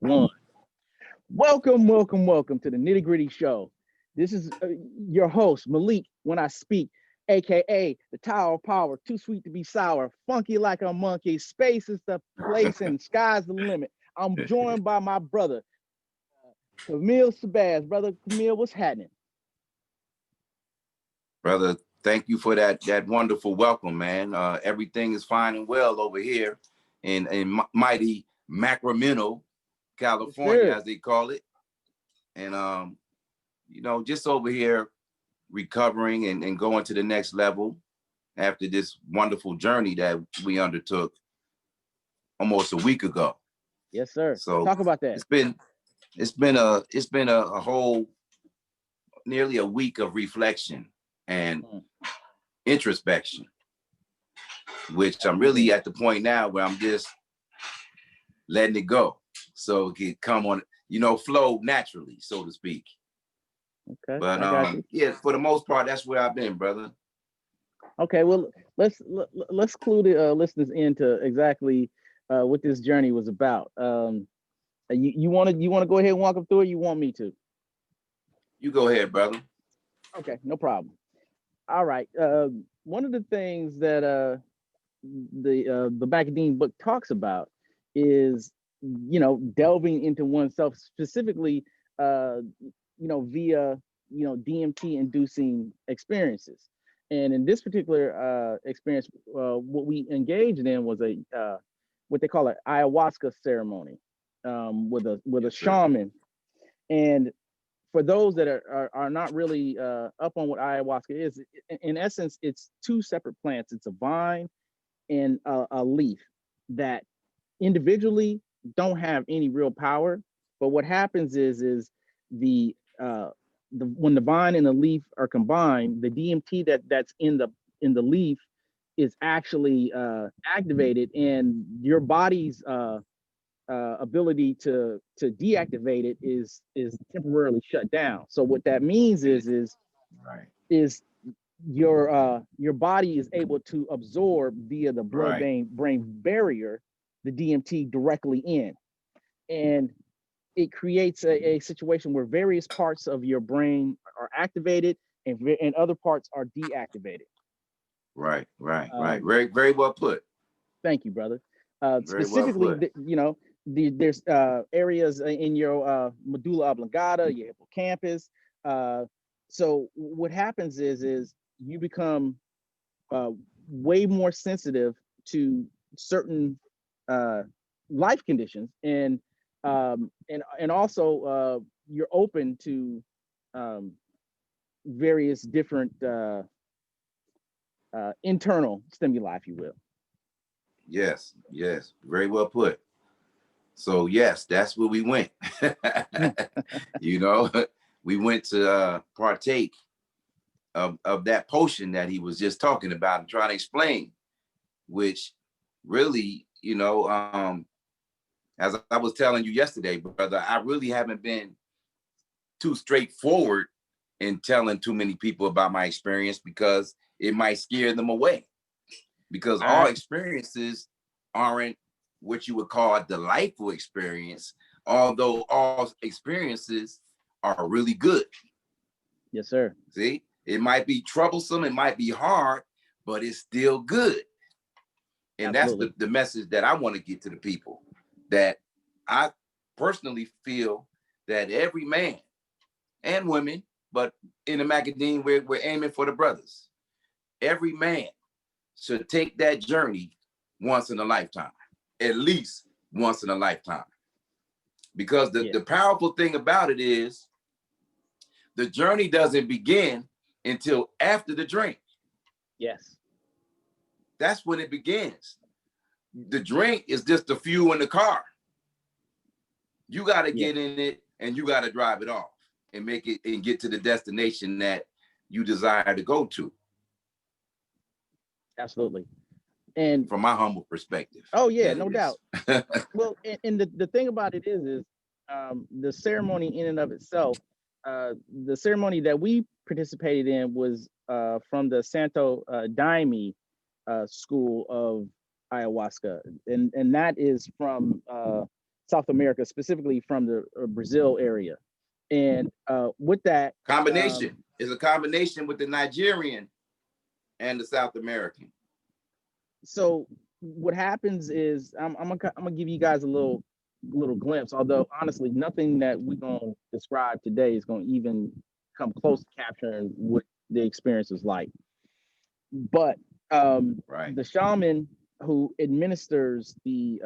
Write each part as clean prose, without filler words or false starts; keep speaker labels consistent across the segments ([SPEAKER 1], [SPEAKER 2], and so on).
[SPEAKER 1] One. Welcome to the Nitty Gritty Show. This is your host, Malik, when I speak, aka the Tower of Power, too sweet to be sour, funky like a monkey, space is the place and sky's the limit. I'm joined by my brother, Camille Sabaz. Brother Camille, what's happening?
[SPEAKER 2] Brother, thank you for that wonderful welcome, man. Everything is fine and well over here in mighty Sacramento, California,
[SPEAKER 1] Yes,
[SPEAKER 2] as they call it. And just over here recovering and going to the next level after this wonderful journey that we undertook almost a week ago.
[SPEAKER 1] yes, sir.
[SPEAKER 2] So
[SPEAKER 1] Talk about that.
[SPEAKER 2] it's been a whole nearly a week of reflection and introspection, which I'm really at the point now where I'm just letting it go so it can come on, flow naturally, so to speak.
[SPEAKER 1] Okay,
[SPEAKER 2] But yeah, for the most part, that's where I've been, brother.
[SPEAKER 1] Okay, well, let's clue the listeners into exactly what this journey was about. You want to go ahead and walk them through it? You want me to?
[SPEAKER 2] You go ahead, brother.
[SPEAKER 1] Okay, no problem. All right. One of the things that the Makkadeen book talks about is delving into oneself, specifically via DMT inducing experiences. And in this particular experience, what we engaged in was a what they call an ayahuasca ceremony with a
[SPEAKER 2] Yes, sir.
[SPEAKER 1] shaman. And for those that are not really up on what ayahuasca is, in essence, it's two separate plants. It's a vine and a leaf that individually don't have any real power. But what happens is the when the vine and the leaf are combined, the DMT that's in the leaf is actually activated, and your body's ability to deactivate it is temporarily shut down. So what that means
[SPEAKER 2] Right.
[SPEAKER 1] is your body is able to absorb via the blood
[SPEAKER 2] Right.
[SPEAKER 1] brain barrier the DMT directly in, and it creates a situation where various parts of your brain are activated and other parts are deactivated.
[SPEAKER 2] Right. Very, very well put.
[SPEAKER 1] Thank you, brother.
[SPEAKER 2] Very well
[SPEAKER 1] Specifically,
[SPEAKER 2] put.
[SPEAKER 1] there's areas in your medulla oblongata, your hippocampus. So what happens is you become way more sensitive to certain life conditions, and also you're open to um, various different internal stimuli, if you will.
[SPEAKER 2] Yes. Very well put. So yes, that's where we went. you know, we went to partake of that potion that he was just talking about and trying to explain, which really, as I was telling you yesterday, brother, I really haven't been too straightforward in telling too many people about my experience because it might scare them away. Because all experiences aren't what you would call a delightful experience, although all experiences are really good.
[SPEAKER 1] Yes, sir.
[SPEAKER 2] See, it might be troublesome, it might be hard, but it's still good. And
[SPEAKER 1] Absolutely.
[SPEAKER 2] that's the message that I want to get to the people, that I personally feel that every man and women, but in the Makkadeen, we're aiming for the brothers. Every man should take that journey once in a lifetime, at least once in a lifetime. Because the powerful thing about it is the journey doesn't begin until after the drink.
[SPEAKER 1] Yes.
[SPEAKER 2] That's when it begins. The drink is just the fuel in the car. You got to get in it and you got to drive it off and make it and get to the destination that you desire to go to.
[SPEAKER 1] Absolutely. And
[SPEAKER 2] from my humble perspective.
[SPEAKER 1] Oh yeah, no doubt. Well, and the thing about it is the ceremony in and of itself, the ceremony that we participated in was from the Santo Daime school of ayahuasca, and that is from South America, specifically from the Brazil area. And with that
[SPEAKER 2] combination is a combination with the Nigerian and the South American.
[SPEAKER 1] So what happens is I'm gonna give you guys a little glimpse. Although honestly, nothing that we're gonna describe today is gonna even come close to capturing what the experience was like. But the shaman who administers the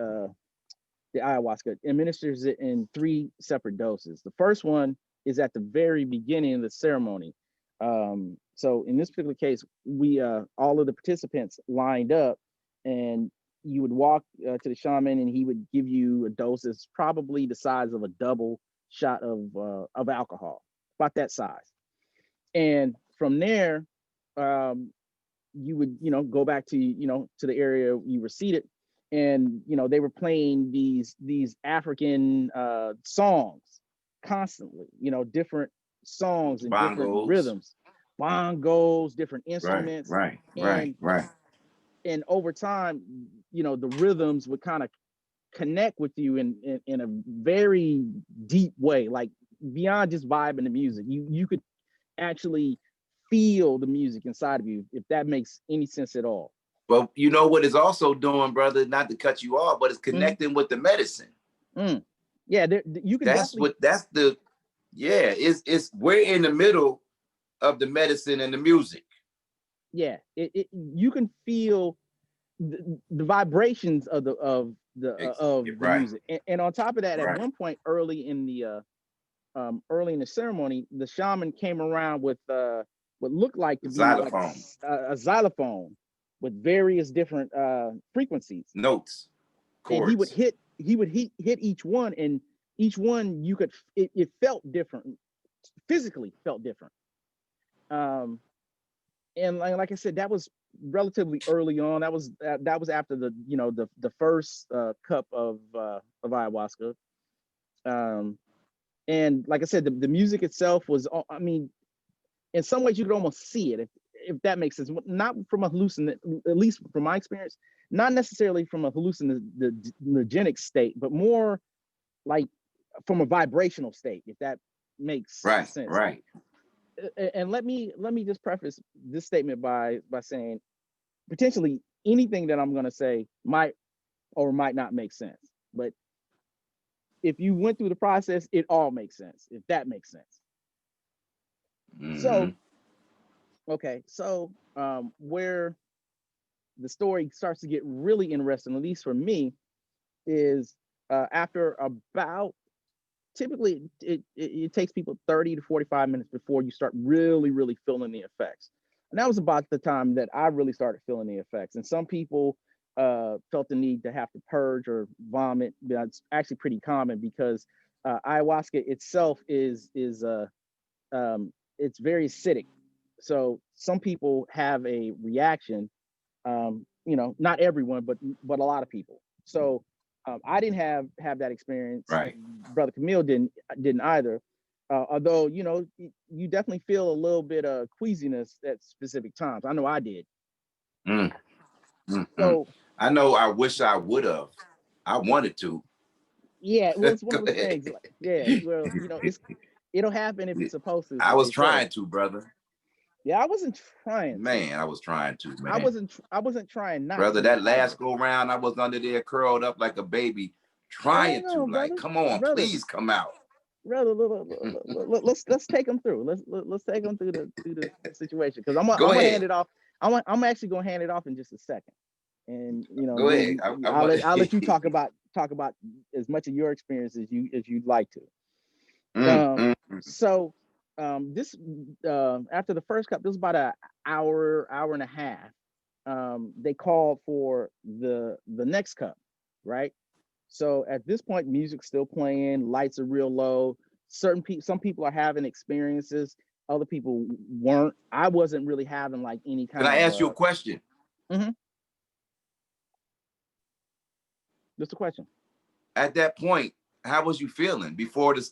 [SPEAKER 1] ayahuasca administers it in 3 separate doses. The first one is at the very beginning of the ceremony. So in this particular case, we all of the participants lined up, and you would walk to the shaman, and he would give you a dose that's probably the size of a double shot of alcohol, about that size. And from there, you would go back to to the area you were seated, and they were playing these African songs constantly, different songs and
[SPEAKER 2] bongos,
[SPEAKER 1] different rhythms, bongos, different instruments,
[SPEAKER 2] right.
[SPEAKER 1] And over time, the rhythms would kind of connect with you in a very deep way, like beyond just vibing the music. You could actually feel the music inside of you, if that makes any sense at all.
[SPEAKER 2] But you know what it's also doing, brother, not to cut you off, but it's connecting with the medicine.
[SPEAKER 1] Yeah, you can.
[SPEAKER 2] It's we're in the middle of the medicine and the music.
[SPEAKER 1] Yeah, you can feel the vibrations of the music, and on top of that, at one point early in the ceremony, the shaman came around with what looked like to be
[SPEAKER 2] xylophone.
[SPEAKER 1] Like a xylophone with various different frequencies,
[SPEAKER 2] notes, chords.
[SPEAKER 1] And he would hit each one, and each one it felt different, physically felt different. And like I said, that was relatively early on. That was after the first cup of ayahuasca. And like I said, the music itself was, I mean, in some ways you could almost see it, if that makes sense. Not from a at least from my experience, not necessarily from a hallucinogenic state, but more like from a vibrational state, if that makes sense.
[SPEAKER 2] Right.
[SPEAKER 1] And let me just preface this statement by saying potentially anything that I'm going to say might or might not make sense, but if you went through the process, it all makes sense, if that makes sense. So where the story starts to get really interesting, at least for me, is after about, typically it takes people 30 to 45 minutes before you start really feeling the effects. And that was about the time that I really started feeling the effects. And some people felt the need to have to purge or vomit. That's actually pretty common because ayahuasca itself is it's very acidic. So some people have a reaction, not everyone, but a lot of people. So I didn't have that experience.
[SPEAKER 2] Right.
[SPEAKER 1] Brother Camille didn't either. Although, you definitely feel a little bit of queasiness at specific times. I know I did. So
[SPEAKER 2] I know I wish I would have. I wanted to.
[SPEAKER 1] Yeah, well, it's one of those things. Like, yeah, well, it'll happen if it's supposed to.
[SPEAKER 2] I was trying to, brother.
[SPEAKER 1] Yeah, I wasn't trying.
[SPEAKER 2] Man, I was trying to, man.
[SPEAKER 1] I wasn't trying not.
[SPEAKER 2] Brother, that last go round, I was under there curled up like a baby, trying to, like, come on, please come out.
[SPEAKER 1] Brother, let's take them through. Let's take them through the situation, because I'm gonna hand it off. I'm actually gonna hand it off in just a second, and
[SPEAKER 2] go ahead.
[SPEAKER 1] I'll let you talk about as much of your experience as you'd like to. So this after the first cup, this was about an hour and a half. They called for the next cup, right? So at this point, music's still playing, lights are real low. Some people are having experiences, other people weren't. I wasn't really having like any kind of.
[SPEAKER 2] Can I ask you a question?
[SPEAKER 1] What's the question?
[SPEAKER 2] At that point, how was you feeling before the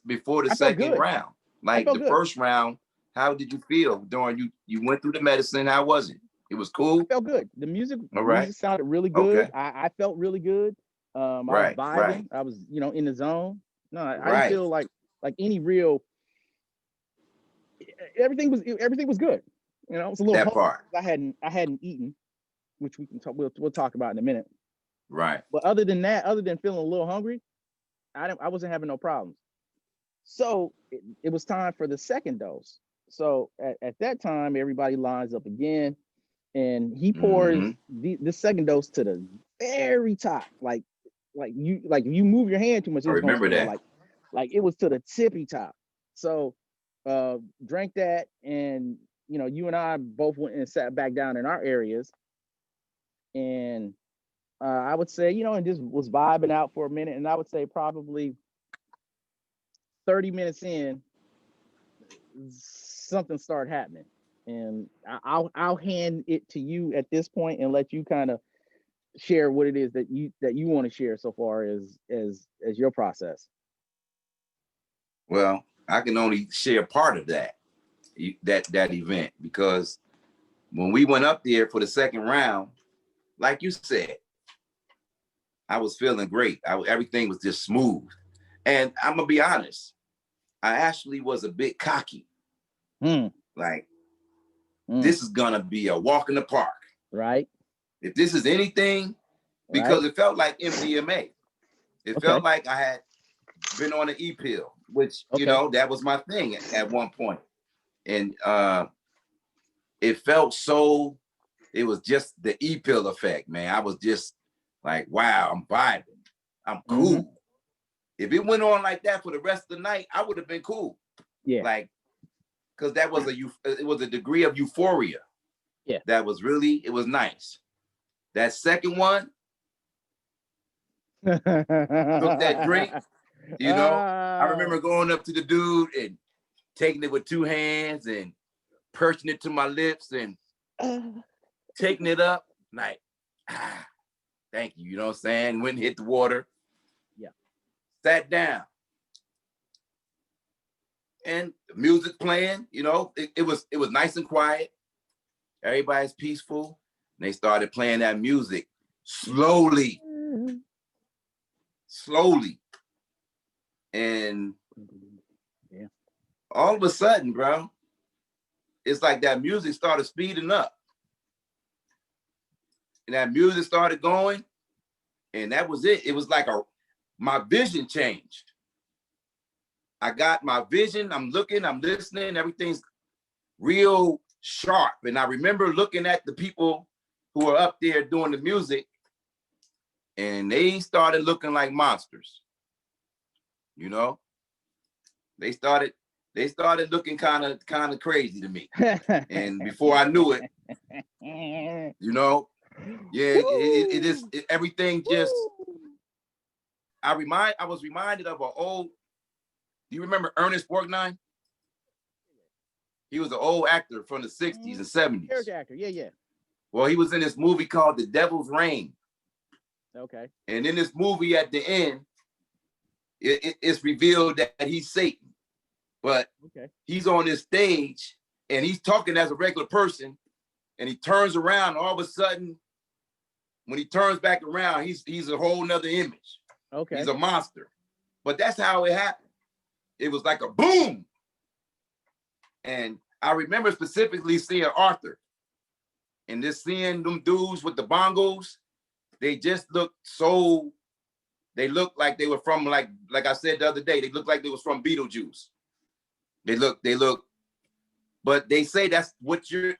[SPEAKER 2] second round? Like the first round, how did you feel during you went through the medicine? How was it? It was cool.
[SPEAKER 1] I felt good. The music,
[SPEAKER 2] all right,
[SPEAKER 1] music sounded really good.
[SPEAKER 2] Okay.
[SPEAKER 1] I felt really good. I was
[SPEAKER 2] Right.
[SPEAKER 1] vibing.
[SPEAKER 2] Right.
[SPEAKER 1] I was, in the zone. No, I didn't
[SPEAKER 2] Right.
[SPEAKER 1] feel like any real. Everything was good. I was a little
[SPEAKER 2] That
[SPEAKER 1] hungry
[SPEAKER 2] part.
[SPEAKER 1] because I hadn't eaten, which we can talk. We'll talk about in a minute.
[SPEAKER 2] Right.
[SPEAKER 1] But other than that, other than feeling a little hungry, I wasn't having no problems. So it was time for the second dose. So at that time, everybody lines up again, and he pours
[SPEAKER 2] Mm-hmm.
[SPEAKER 1] the second dose to the very top, like if you move your hand too much,
[SPEAKER 2] I
[SPEAKER 1] it's gonna
[SPEAKER 2] remember
[SPEAKER 1] spill.
[SPEAKER 2] that.
[SPEAKER 1] Like it was to the tippy top. So drank that, and you and I both went and sat back down in our areas, and I would say, and just was vibing out for a minute, and I would say probably 30 minutes in, something started happening, and I'll hand it to you at this point and let you kind of share what it is that you want to share so far as your process.
[SPEAKER 2] Well, I can only share part of that event, because when we went up there for the second round, like you said, I was feeling great. Everything was just smooth. And I'm gonna be honest, I actually was a bit cocky.
[SPEAKER 1] Mm,
[SPEAKER 2] Like,
[SPEAKER 1] mm,
[SPEAKER 2] this is gonna be a walk in the park.
[SPEAKER 1] right,
[SPEAKER 2] If this is anything,
[SPEAKER 1] right,
[SPEAKER 2] because it felt like MDMA. It felt
[SPEAKER 1] okay,
[SPEAKER 2] like I had been on an E-pill, which,
[SPEAKER 1] okay,
[SPEAKER 2] that was my thing at one point. And it felt so, it was just the E-pill effect, man. I was just like, wow, I'm vibing. I'm
[SPEAKER 1] mm-hmm,
[SPEAKER 2] cool. If it went on like that for the rest of the night, I would have been cool.
[SPEAKER 1] yeah,
[SPEAKER 2] Like, because it was a degree of euphoria
[SPEAKER 1] yeah.
[SPEAKER 2] that was really, it was nice. That second one, took that drink, I
[SPEAKER 1] Ah,
[SPEAKER 2] remember going up to the dude and taking it with two hands and perching it to my lips and taking it up, like, thank you, you know what I'm saying? Went and hit the water,
[SPEAKER 1] yeah,
[SPEAKER 2] sat down, and the music playing, it was nice and quiet. Everybody's peaceful. And they started playing that music slowly, slowly. And
[SPEAKER 1] yeah.
[SPEAKER 2] all of a sudden, bro, it's like that music started speeding up. And that music started going, and that was it. It was like my vision changed. I got my vision. I'm looking, I'm listening, everything's real sharp. And I remember looking at the people who were up there doing the music, and they started looking like monsters. You know, they started looking kind of crazy to me. And before I knew it, yeah, it is everything just. I was reminded of an old. Do you remember Ernest Borgnine? He was an old actor from the 60s and 70s.
[SPEAKER 1] Character actor, yeah, yeah.
[SPEAKER 2] Well, he was in this movie called The Devil's Reign.
[SPEAKER 1] Okay.
[SPEAKER 2] And in this movie, at the end, it's revealed that he's Satan. But
[SPEAKER 1] Okay.
[SPEAKER 2] he's on this stage and he's talking as a regular person, and he turns around, and all of a sudden, when he turns back around, he's a whole nother image.
[SPEAKER 1] Okay.
[SPEAKER 2] He's a monster. But that's how it happened. It was like a boom. And I remember specifically seeing Arthur, and just seeing them dudes with the bongos. They just looked so, they looked like they were from, like I said the other day, they looked like they was from Beetlejuice. They look, but they say that's what you're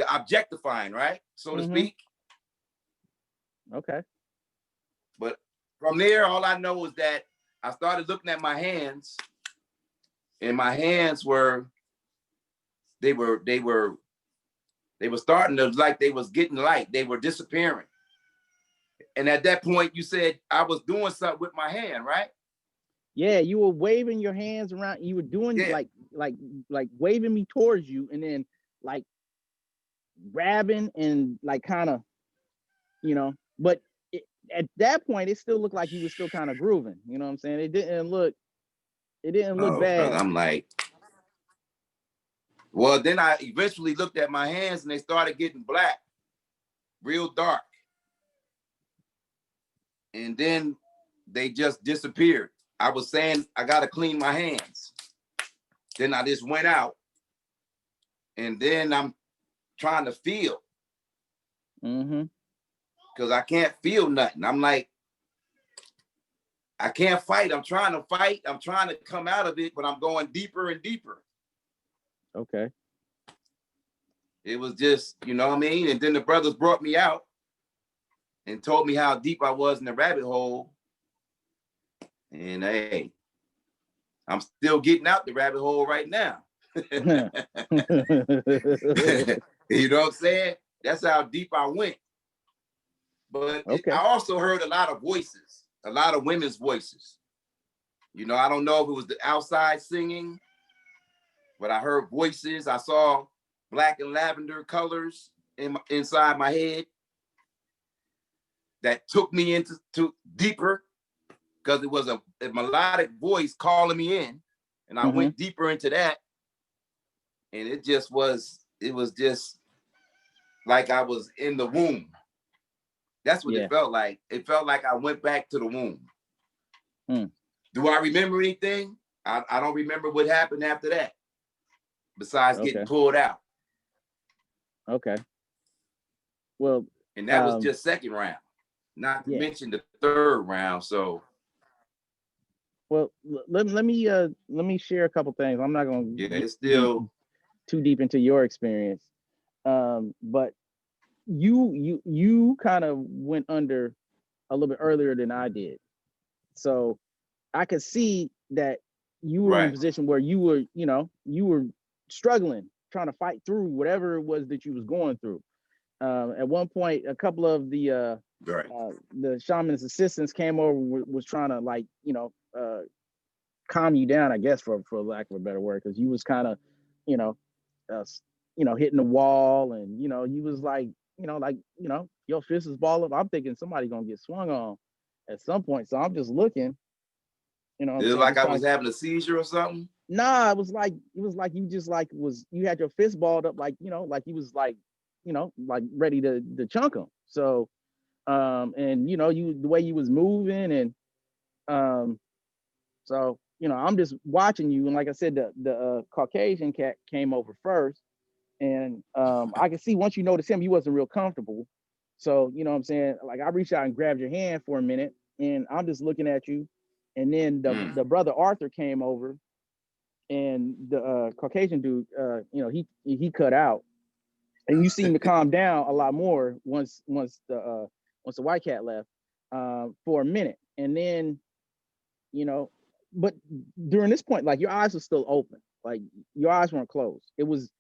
[SPEAKER 2] objectifying, right? So to speak.
[SPEAKER 1] Okay.
[SPEAKER 2] But from there, all I know is that I started looking at my hands, and my hands they were starting to, like, they was getting light. They were disappearing. And at that point, you said I was doing something with my hand, right?
[SPEAKER 1] Yeah, you were waving your hands around. You were doing
[SPEAKER 2] Yeah.
[SPEAKER 1] like waving me towards you, and then like grabbing and like kind of, But at that point, it still looked like you were still kind of grooving. You know what I'm saying? It didn't look. It didn't look
[SPEAKER 2] Oh, brother,
[SPEAKER 1] bad.
[SPEAKER 2] I'm like, well, then I eventually looked at my hands, and they started getting black, real dark. and then they just disappeared. I was saying I gotta clean my hands. Then I just went out, and then I'm trying to feel. Because I can't feel nothing. I'm like, I can't fight. I'm trying to fight. I'm trying to come out of it, but I'm going deeper and deeper.
[SPEAKER 1] Okay.
[SPEAKER 2] It was just, you know what I mean? And then the brothers brought me out and told me how deep I was in the rabbit hole. And hey, I'm still getting out the rabbit hole right now. You know what I'm saying? That's how deep I went. But
[SPEAKER 1] okay.
[SPEAKER 2] I also heard a lot of voices, a lot of women's voices. You know, I don't know if it was the outside singing, but I heard voices. I saw black and lavender colors inside my head that took me into deeper, because it was a melodic voice calling me in, and I went deeper into that, and it was just like I was in the womb. That's what it felt like. It felt like I went back to the womb. Do I remember anything? I don't remember what happened after that, besides getting pulled out.
[SPEAKER 1] Okay. Well,
[SPEAKER 2] and that was just second round, not to mention the third round. So,
[SPEAKER 1] well, let me share a couple things. I'm not going to
[SPEAKER 2] it's still
[SPEAKER 1] too deep into your experience, but you kind of went under a little bit earlier than I did, so I could see that you were in a position where you were struggling, trying to fight through whatever it was that you was going through. At one point, a couple of the shaman's assistants came over, was trying to, like, calm you down, I guess, for lack of a better word, because you was kind of, hitting the wall, and you was like, your fist is ball up. I'm thinking somebody gonna get swung on at some point, so I'm just looking.
[SPEAKER 2] It was like I was having a seizure or something.
[SPEAKER 1] Nah, it was like you just like you had your fist balled up, like like you was like like ready to chunk them. So and you, the way you was moving, and so I'm just watching you, and like I said, the Caucasian cat came over first, and I could see once you noticed him, he wasn't real comfortable. So what I'm saying, like, I reached out and grabbed your hand for a minute, and I'm just looking at you, and then the brother Arthur came over, and the Caucasian dude, he cut out, and you seemed to calm down a lot more once the white cat left, for a minute, and then but during this point, like, your eyes were still open, like your eyes weren't closed. It was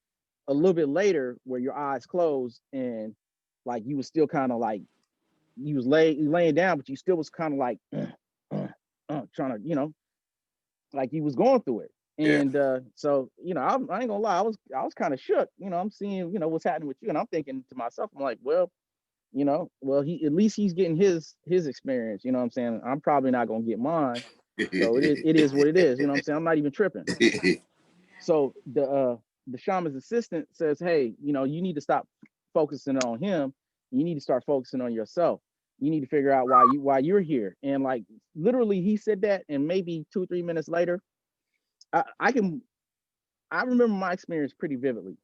[SPEAKER 1] a little bit later where your eyes closed, and like you was still kind of like you was laying down, but you still was kind of like trying to like you was going through it. And so I ain't gonna lie, I was kind of shook. I'm seeing what's happening with you, and I'm thinking to myself, I'm like, well, he, at least he's getting his experience. What I'm saying, I'm probably not gonna get mine. So it is what it is. What I'm saying, I'm not even tripping. So the shaman's assistant says, hey, you need to stop focusing on him. You need to start focusing on yourself. You need to figure out why you're here. And like literally he said that, and maybe 2-3 minutes later, I remember my experience pretty vividly.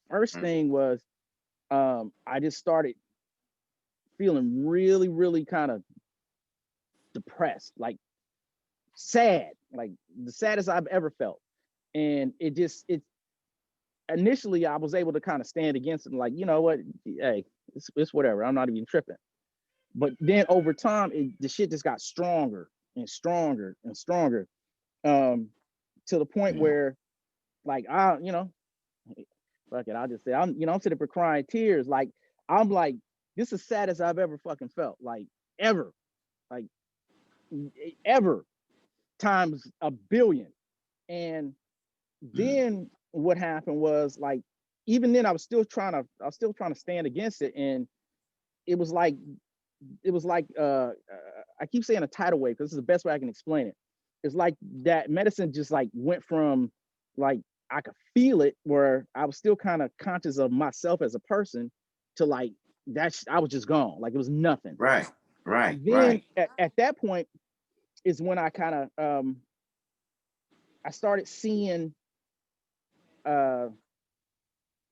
[SPEAKER 1] First thing was, I just started feeling really, really kind of depressed, like sad, like the saddest I've ever felt. And it initially I was able to kind of stand against it, like, you know what, hey, it's whatever, I'm not even tripping. But then over time, the shit just got stronger and stronger and stronger, to the point where, like, fuck it, I'll just say, I'm sitting there crying tears, like, I'm like, this is sad as I've ever fucking felt, like, ever, like, ever, times a billion. And then what happened was, like, even then I was still trying to stand against it, and it was like I keep saying a tidal wave because this is the best way I can explain it. It's like that medicine just like went from, like, I could feel it where I was still kind of conscious of myself as a person, to like I was just gone, like it was nothing.
[SPEAKER 2] Right. Right.
[SPEAKER 1] Then
[SPEAKER 2] Right.
[SPEAKER 1] at that point is when I kind of I started seeing uh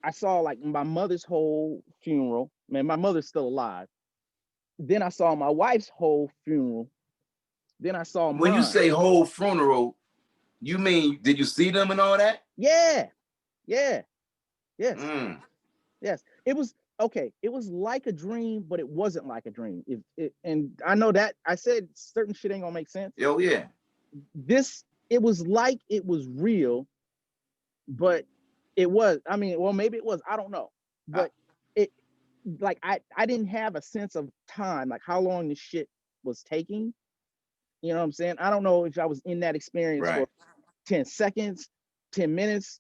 [SPEAKER 1] I saw like my mother's whole funeral. Man, my mother's still alive. Then I saw my wife's whole funeral. Then I saw
[SPEAKER 2] When you
[SPEAKER 1] mine.
[SPEAKER 2] say whole funeral, you mean did you see them and all that?
[SPEAKER 1] Yeah, yeah, yes,
[SPEAKER 2] Mm.
[SPEAKER 1] yes. It was okay. It was like a dream, but it wasn't like a dream. And I know that I said certain shit ain't gonna make sense.
[SPEAKER 2] Oh yeah.
[SPEAKER 1] This it was like it was real, but it was. I mean, well, maybe it was. I don't know,
[SPEAKER 2] I,
[SPEAKER 1] but it like I didn't have a sense of time, like how long this shit was taking. You know what I'm saying? I don't know if I was in that experience for
[SPEAKER 2] right.
[SPEAKER 1] 10 seconds, 10 minutes,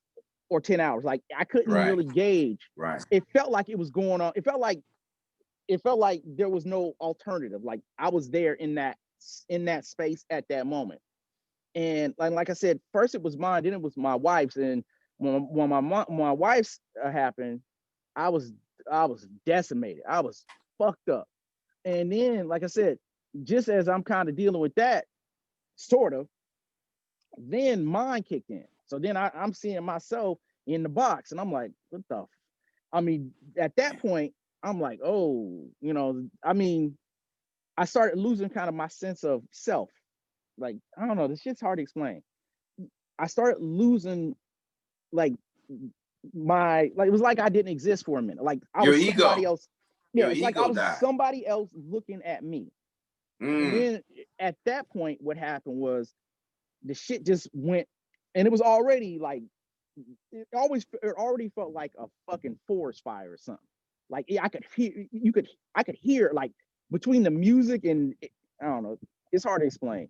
[SPEAKER 1] or 10 hours. Like I couldn't
[SPEAKER 2] Right.
[SPEAKER 1] really gauge.
[SPEAKER 2] Right.
[SPEAKER 1] It felt like it was going on. It felt like there was no alternative. Like I was there in that space at that moment. And like I said, first it was mine, then it was my wife's. And when my wife's happened, I was I was decimated. I was fucked up. And then, like I said, just as I'm kind of dealing with that, sort of, then mine kicked in. So then I'm seeing myself in the box, and I'm like, what the? I mean, at that point, I'm like, oh, I mean, I started losing kind of my sense of self. Like, I don't know, this shit's hard to explain. I started losing like like it was like I didn't exist for a minute. Like I
[SPEAKER 2] Your
[SPEAKER 1] was somebody
[SPEAKER 2] ego.
[SPEAKER 1] else. Yeah,
[SPEAKER 2] Your
[SPEAKER 1] it's like I
[SPEAKER 2] ego
[SPEAKER 1] was
[SPEAKER 2] died.
[SPEAKER 1] somebody else looking at me. And
[SPEAKER 2] Mm.
[SPEAKER 1] then at that point, what happened was the shit just went, and it was already like it already felt like a fucking forest fire or something. Like I could hear I could hear like between the music and I don't know, it's hard to explain.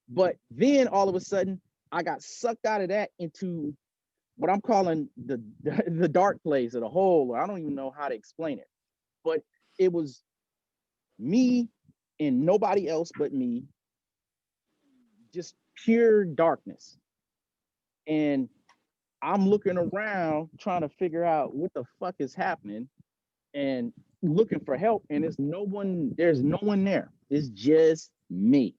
[SPEAKER 1] But then all of a sudden I got sucked out of that into what I'm calling the dark place or the hole, or I don't even know how to explain it. But it was me and nobody else but me, just pure darkness. And I'm looking around trying to figure out what the fuck is happening and looking for help. And there's no one there. It's just me.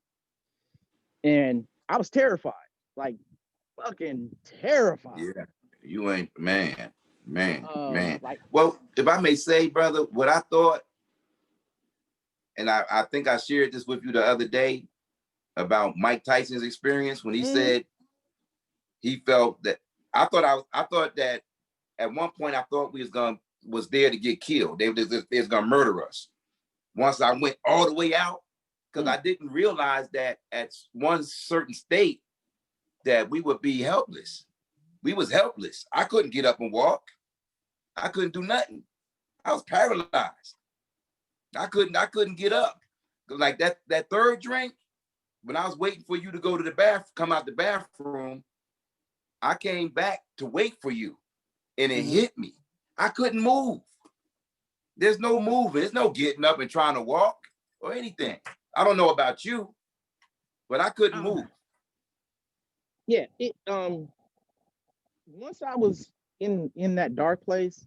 [SPEAKER 1] And I was terrified, like fucking terrified.
[SPEAKER 2] Yeah. You ain't man. Man. Man.
[SPEAKER 1] Like,
[SPEAKER 2] Well, if I may say, brother, what I thought, and I think I shared this with you the other day about Mike Tyson's experience when he
[SPEAKER 1] mm,
[SPEAKER 2] said he felt that I thought that at one point I thought we was there to get killed. They was gonna murder us. Once I went all the way out, because
[SPEAKER 1] mm,
[SPEAKER 2] I didn't realize that at one certain state that we would be helpless. We was helpless. I couldn't get up and walk. I couldn't do nothing. I was paralyzed. I couldn't get up. Like that third drink, when I was waiting for you to go to the bath, come out the bathroom, I came back to wait for you, and it
[SPEAKER 1] mm-hmm.
[SPEAKER 2] hit me. I couldn't move. There's no moving. There's no getting up and trying to walk or anything. I don't know about you, but I couldn't move.
[SPEAKER 1] Yeah, once I was in that dark place,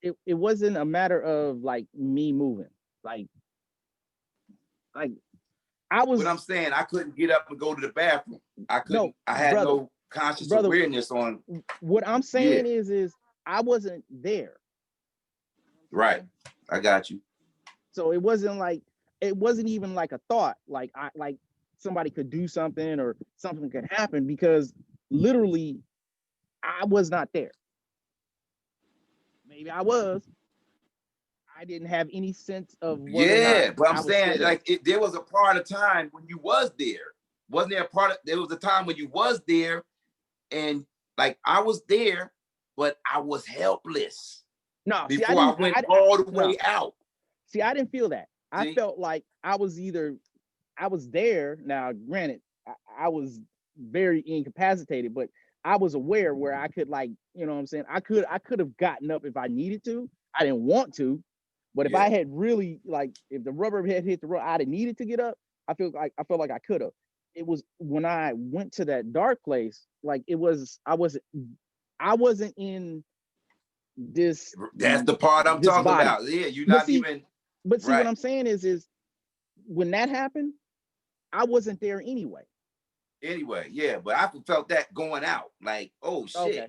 [SPEAKER 1] it wasn't a matter of like me moving. Like I
[SPEAKER 2] What I'm
[SPEAKER 1] was
[SPEAKER 2] saying, I couldn't get up and go to the bathroom. I
[SPEAKER 1] no
[SPEAKER 2] couldn't. I had
[SPEAKER 1] brother,
[SPEAKER 2] no conscious
[SPEAKER 1] brother.
[SPEAKER 2] awareness on.
[SPEAKER 1] What I'm
[SPEAKER 2] Yeah,
[SPEAKER 1] saying is I wasn't there.
[SPEAKER 2] right. I got you.
[SPEAKER 1] So it wasn't even like a thought, like somebody could do something or something could happen, because literally I was not there. Maybe I was. I didn't have any sense of whether or not
[SPEAKER 2] Yeah, but I'm
[SPEAKER 1] I was still
[SPEAKER 2] saying
[SPEAKER 1] there.
[SPEAKER 2] like there was a part of time when you was there. Wasn't there a part of there was a time when you was there and like I was there, but I was helpless
[SPEAKER 1] No, see, I
[SPEAKER 2] before I
[SPEAKER 1] didn't.
[SPEAKER 2] went all the
[SPEAKER 1] No,
[SPEAKER 2] way out.
[SPEAKER 1] see, I didn't feel that. I
[SPEAKER 2] See?
[SPEAKER 1] felt like I was there. Now, granted, I was very incapacitated, but I was aware where I could, like, you know what I'm saying? I could have gotten up if I needed to. I didn't want to, but if I
[SPEAKER 2] Yeah.
[SPEAKER 1] had really, like, if the rubber had hit the road, I'd have needed to get up. I felt like I could have. It was when I went to that dark place, like I wasn't in this
[SPEAKER 2] That's the part I'm
[SPEAKER 1] this
[SPEAKER 2] talking
[SPEAKER 1] body.
[SPEAKER 2] about. Yeah, you're
[SPEAKER 1] But
[SPEAKER 2] not
[SPEAKER 1] see,
[SPEAKER 2] even
[SPEAKER 1] but see what
[SPEAKER 2] right.
[SPEAKER 1] I'm saying is when that happened, I wasn't there anyway.
[SPEAKER 2] Anyway, yeah, but I felt that going out. Like, oh shit,
[SPEAKER 1] Okay.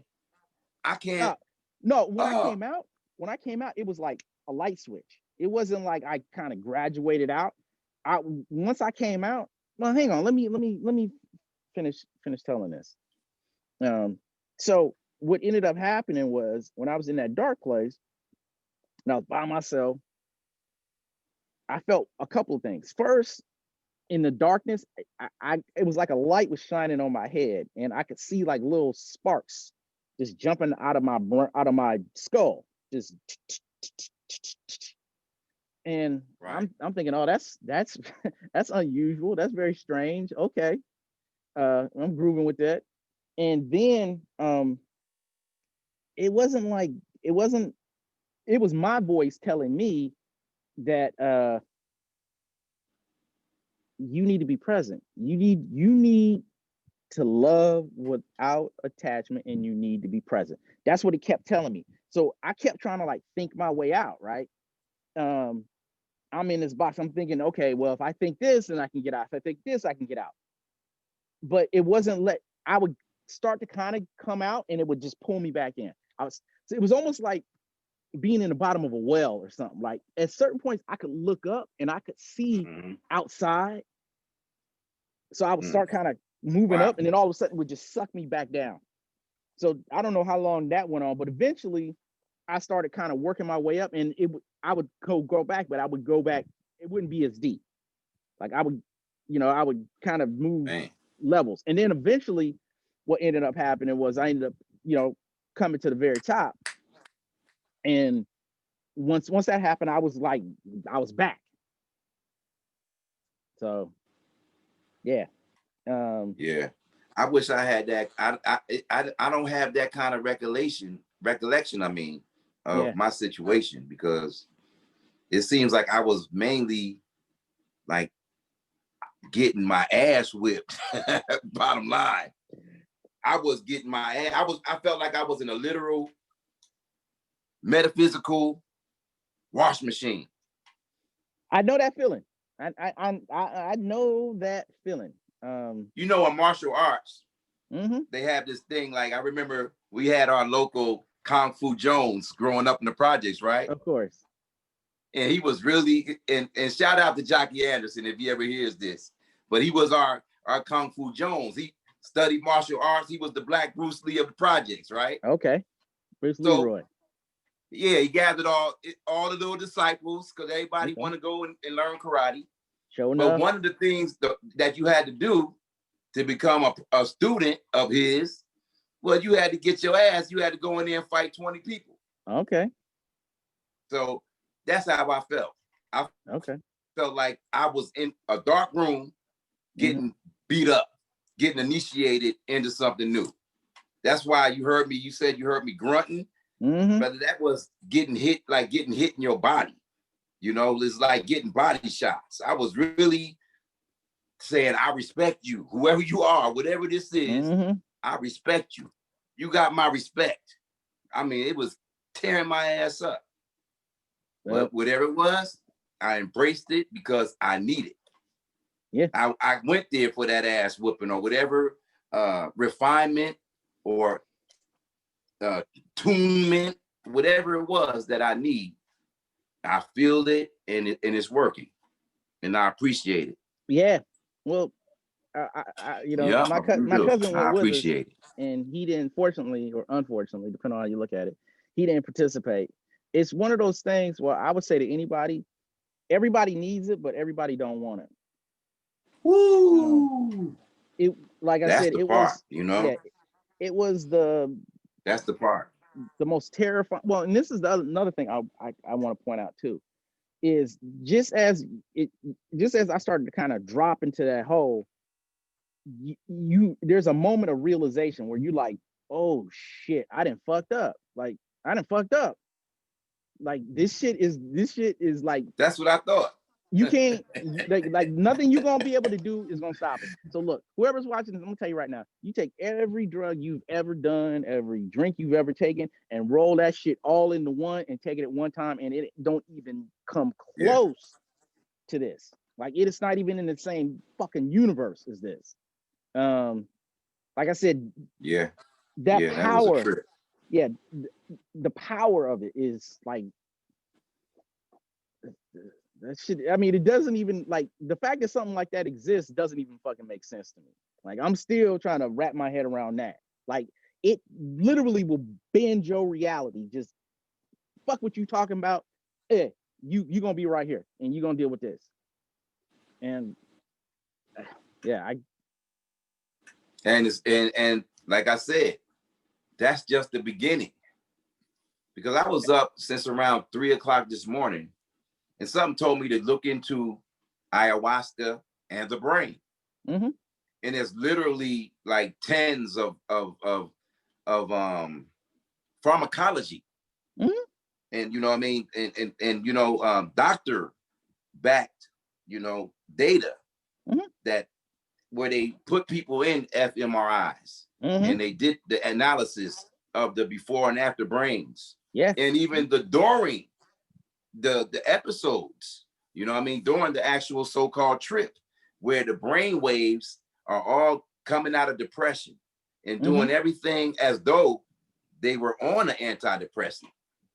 [SPEAKER 2] I can't.
[SPEAKER 1] No, when I
[SPEAKER 2] Oh,
[SPEAKER 1] came out, it was like a light switch. It wasn't like I kind of graduated out. I Once I came out, well, hang on, let me finish telling this. So what ended up happening was when I was in that dark place and I was by myself, I felt a couple of things. First, in the darkness, I it was like a light was shining on my head, and I could see like little sparks just jumping out of my skull, just. And
[SPEAKER 2] right.
[SPEAKER 1] I'm thinking, oh, that's that's unusual. That's very strange. Okay, I'm grooving with that. And then it wasn't like it wasn't. It was my voice telling me that you need to be present. You need to love without attachment, and you need to be present. That's what it kept telling me. So I kept trying to like think my way out, right? Um, I'm in this box. I'm thinking, okay, well, if I think this, then I can get out. If I think this, I can get out. But it wasn't I would start to kind of come out, and it would just pull me back in. So it was almost like being in the bottom of a well or something. Like at certain points, I could look up and I could see outside. So I would start kind of moving
[SPEAKER 2] Wow.
[SPEAKER 1] up, and then all of a sudden it would just suck me back down. So I don't know how long that went on, but eventually I started kind of working my way up, and I would go back, but I would go back. It wouldn't be as deep. Like I would kind of move
[SPEAKER 2] Man.
[SPEAKER 1] levels, and then eventually, what ended up happening was I ended up, coming to the very top, and once that happened, I was like, I was back. So yeah,
[SPEAKER 2] Yeah. I wish I had that. I don't have that kind of recollection, I mean, of
[SPEAKER 1] yeah.
[SPEAKER 2] my situation, because it seems like I was mainly like getting my ass whipped. Bottom line. I was getting my ass. I felt like I was in a literal metaphysical wash machine.
[SPEAKER 1] I know that feeling. I know that feeling.
[SPEAKER 2] You know, in martial arts,
[SPEAKER 1] Mm-hmm.
[SPEAKER 2] they have this thing. Like, I remember we had our local Kung Fu Jones growing up in the projects, right?
[SPEAKER 1] Of course.
[SPEAKER 2] And he was really, and shout out to Jockey Anderson if he ever hears this, but he was our Kung Fu Jones. He studied martial arts. He was the Black Bruce Lee of the projects, right?
[SPEAKER 1] Okay. Bruce
[SPEAKER 2] So
[SPEAKER 1] Leroy.
[SPEAKER 2] yeah, he gathered all the little disciples, because everybody
[SPEAKER 1] Okay.
[SPEAKER 2] want to go and learn karate.
[SPEAKER 1] Sure
[SPEAKER 2] But
[SPEAKER 1] enough.
[SPEAKER 2] one of the things that you had to do to become a student of his, well, you had to get your ass. You had to go in there and fight 20 people.
[SPEAKER 1] Okay.
[SPEAKER 2] So that's how I felt. I
[SPEAKER 1] Okay.
[SPEAKER 2] felt like I was in a dark room getting beat up, getting initiated into something new. That's why you said you heard me grunting.
[SPEAKER 1] Mm-hmm.
[SPEAKER 2] But that was getting hit in your body. You know, it's like getting body shots. I was really saying, I respect you, whoever you are, whatever this is, I respect you. You got my respect. I mean, it was tearing my ass up.
[SPEAKER 1] Well,
[SPEAKER 2] But whatever it was, I embraced it because I need it.
[SPEAKER 1] yeah.
[SPEAKER 2] I went there for that ass whooping or whatever refinement or tunement, whatever it was that I need. I feel it, and it's working, and I appreciate it.
[SPEAKER 1] Yeah. Well,
[SPEAKER 2] Yeah,
[SPEAKER 1] my
[SPEAKER 2] I
[SPEAKER 1] cousin
[SPEAKER 2] I
[SPEAKER 1] went with us,
[SPEAKER 2] appreciate it.
[SPEAKER 1] and he didn't, fortunately or unfortunately, depending on how you look at it, he didn't participate. It's one of those things where I would say to anybody, everybody needs it, but everybody don't want it.
[SPEAKER 2] Woo!
[SPEAKER 1] It Like I
[SPEAKER 2] That's
[SPEAKER 1] said,
[SPEAKER 2] the
[SPEAKER 1] it
[SPEAKER 2] part,
[SPEAKER 1] was,
[SPEAKER 2] you know.
[SPEAKER 1] yeah, it was
[SPEAKER 2] That's the part.
[SPEAKER 1] the most terrifying. Well, and this is another thing I want to point out too, is just as I started to kind of drop into that hole, there's a moment of realization where you like, oh shit, I didn't fucked up. Like I didn't fucked up. Like this shit is like,
[SPEAKER 2] That's what I thought.
[SPEAKER 1] you can't, like nothing you're gonna be able to do is gonna stop it. So look, whoever's watching this, I'm gonna tell you right now, you take every drug you've ever done, every drink you've ever taken, and roll that shit all into one and take it at one time, and it don't even come
[SPEAKER 2] Yeah.
[SPEAKER 1] close to this. Like it is not even in the same fucking universe as this. Like I said,
[SPEAKER 2] Yeah.
[SPEAKER 1] that
[SPEAKER 2] Yeah, that was a
[SPEAKER 1] power,
[SPEAKER 2] trip.
[SPEAKER 1] yeah, the power of it is like that shit. I mean, it doesn't even like the fact that something like that exists doesn't even fucking make sense to me. Like I'm still trying to wrap my head around that. Like it literally will bend your reality. Just fuck what you talking about. Eh, you gonna be right here and you gonna deal with this. And yeah,
[SPEAKER 2] And it's and like I said, that's just the beginning. Because I was up since around 3 o'clock this morning, and something told me to look into ayahuasca and the brain.
[SPEAKER 1] mm-hmm.
[SPEAKER 2] And there's literally like tens of pharmacology.
[SPEAKER 1] Mm-hmm.
[SPEAKER 2] And you know what I mean? And you know, doctor backed, you know, data
[SPEAKER 1] Mm-hmm.
[SPEAKER 2] that where they put people in fMRIs
[SPEAKER 1] Mm-hmm.
[SPEAKER 2] and they did the analysis of the before and after brains.
[SPEAKER 1] Yeah.
[SPEAKER 2] And even the during the episodes, you know what I mean, during the actual so-called trip, where the brain waves are all coming out of depression and
[SPEAKER 1] Mm-hmm.
[SPEAKER 2] doing everything as though they were on an antidepressant.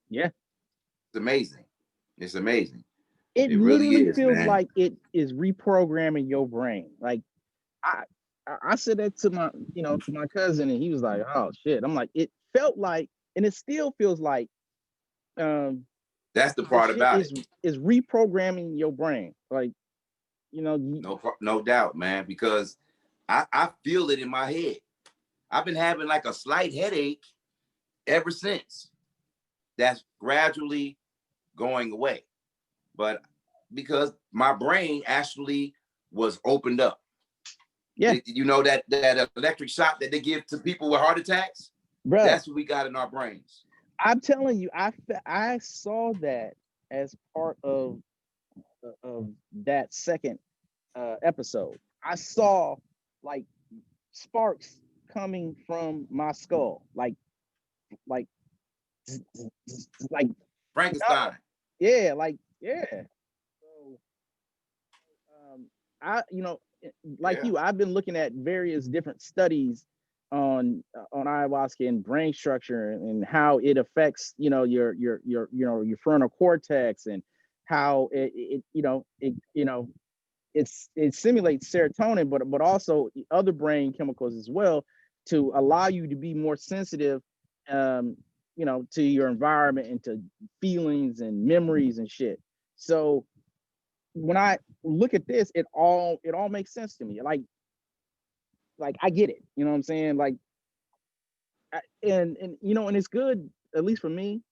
[SPEAKER 1] Yeah.
[SPEAKER 2] It's amazing. It's amazing.
[SPEAKER 1] It
[SPEAKER 2] It really
[SPEAKER 1] literally
[SPEAKER 2] is,
[SPEAKER 1] feels
[SPEAKER 2] man.
[SPEAKER 1] like it is reprogramming your brain. Like I I said that to my, to my cousin, and he was like, "Oh shit." I'm like, it felt like, and it still feels like, um,
[SPEAKER 2] That's the
[SPEAKER 1] the
[SPEAKER 2] part
[SPEAKER 1] shit
[SPEAKER 2] about it.
[SPEAKER 1] is reprogramming your brain. Like, you know,
[SPEAKER 2] No doubt, man, because I feel it in my head. I've been having like a slight headache ever since. That's gradually going away. But because my brain actually was opened up.
[SPEAKER 1] yeah,
[SPEAKER 2] You know that electric shock that they give to people with heart attacks?
[SPEAKER 1] bruh.
[SPEAKER 2] That's what we got in our brains.
[SPEAKER 1] I'm telling you, I saw that as part of that second episode. I saw like sparks coming from my skull, like like
[SPEAKER 2] Frankenstein.
[SPEAKER 1] yeah, like yeah. So um, like
[SPEAKER 2] Yeah.
[SPEAKER 1] you, I've been looking at various different studies on ayahuasca and brain structure and how it affects your frontal cortex and how it simulates serotonin, but also other brain chemicals as well to allow you to be more sensitive, um, to your environment and to feelings and memories and shit. So when I look at this, it all makes sense to me. Like I get it. You know what I'm saying? Like, and it's good, at least for me.